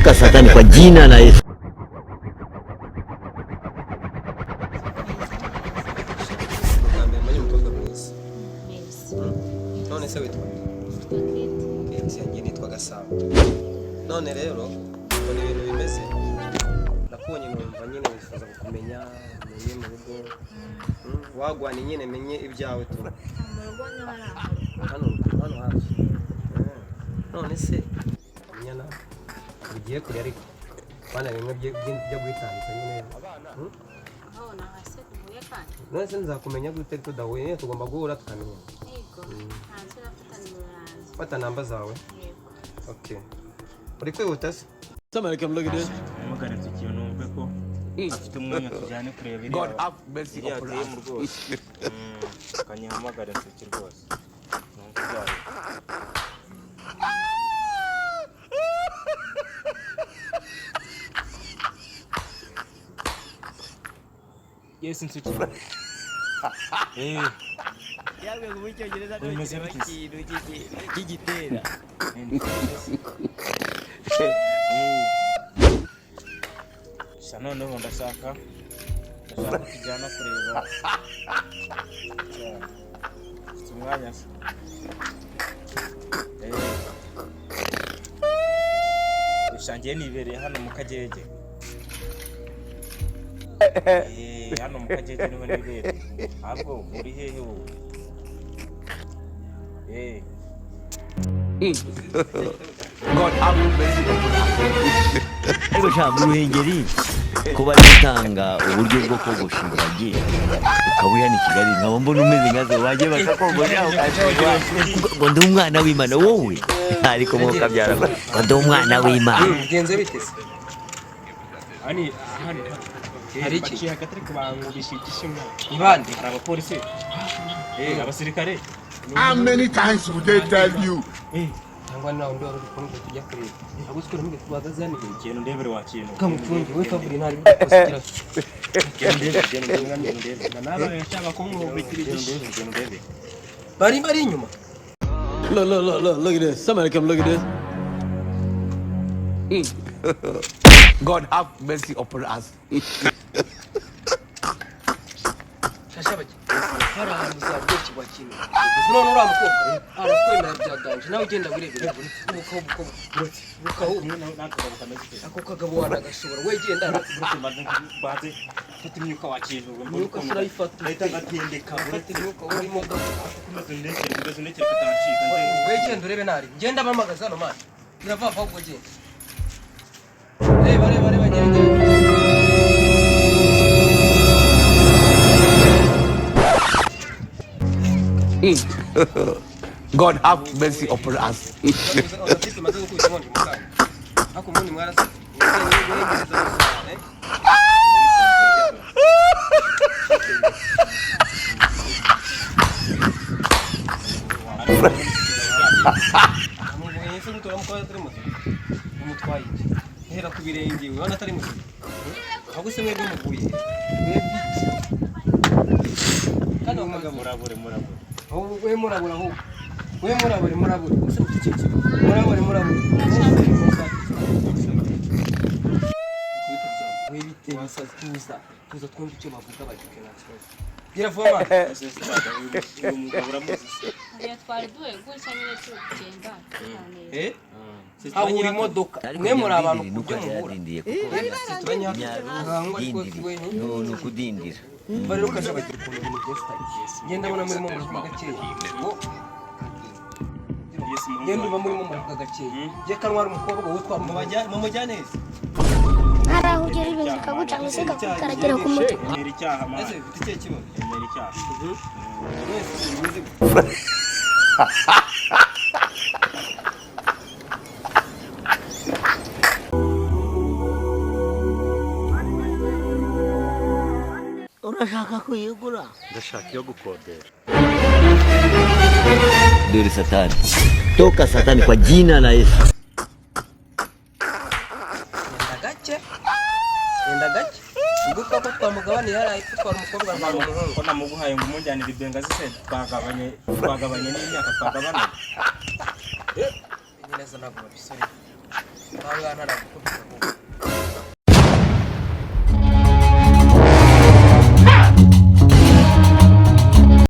Toka Satani kwa jina la Yesu. None se witwa Kate yanjye nitwa Gasabo. None rero mbona ibintu bimeze nakubonye numva nyine wifuza kumenya menye mu rugo wagwana nyine menye ibyawe tu hano hafi. None se nyana ugiye kuri ariko bana bimwe byo guhitahita nyine aho nahase kuvuye kandi none se nzakumenya gute tudahuye tugomba guhura tukamenya. hanze rafata nimero Fata namba zawe. yego Okay. Uri kwihuta se? Somebody come look at this. Amagara tukiyo numve ko afite umwanya tujyane kureba iri. God have mercy upon mu us. rwose. Kanyahamagara nsiki rwose. Ntubyare. Yes nsiki. Yawe kubicyongereza Bimeze no bite? kintu kigitera. Sa noneho ndashaka kujyana kureba. Ufite umwanya se? Ushangiye nibereye hano mu Kagege. Hano mu Kagege niho nibereye. Ahubwo uri hehe wowe? God have mercy upon us. Ariko sha mu Ruhengeri kuba gutanga uburyo bwo kogosha ingagi ukabuya ni Kigali nkaba mbona umeze nkazo waje bakakogosha ngo ndi umwana w'Imana wowe ariko mu kabyara ngo ndi umwana w'Imana. Bigenze bite se? Ani Hari iki? baciye hagati ariko bangubisha igishimwa. Ibande. Hari abapolisi. Abasirikare. How many times would they tell you? Cyangwa nawe ndo wari kumwe tujya kureba. Agusukura mbere twagaze hano Ikintu ndebere wakintu. kamufungi we Fabri ntari kusigira. Naba yashaka kumubikira igishimwa. Bari inyuma. Look at this. Somebody come look at this. God have mercy upon us. Shashabaje. Hari ahantu uzabye kigwa kimwe. None uriya mukobwa arakwemera byaganje nawe ugenda wirebera bukaho ako kagabo wanagashobora we genda baze fata imyuka wakintu nuko surayifata leta gatendeka fata nuko urimo kumaze nekere katancika we genda urebe nari ngenda bamagaza hano mani biravava ubwo genda reba genda God have mercy upon us. hera ku birenge ubona atari muzima ahubwo se mwebwe muguye kandi murabure we murabura ahubwo we murabure use ufite iki murabure we bite bisaza tuza twumva icyo bavuga bagike natwe gira vuba umugabo uramuzi hariya twari duhe gusa nyine turi kugenda habura imodoka mwe muri abantu kubyo muhura Yarindiye kuko no kudindira. bari rukaje bagira ku bintu byose ngenda mbona muri mu muvuga gake ngenda uba muri mu muvuga gake je kanwara umukobwa witwa mu mujyaneza Arahugera ibintu bikaguca ngo seka kukaragera ku mutwe. Emera icyaha ese ufite iki kibazo emera icyaha wese bivuze Urashaka kuyigura? ndashaka iyo gukodera Dore Satani. Toka Satani kwa jina la Yesu. enda gake nguko ko twamugabane yaraye twara umukobwa n'umuhungu ko namuguhaye ngo umunjyanire ibenga zise twagabanye n'imyaka twagabana neza ntabwo babisore ahangaha ntaragukubita kuko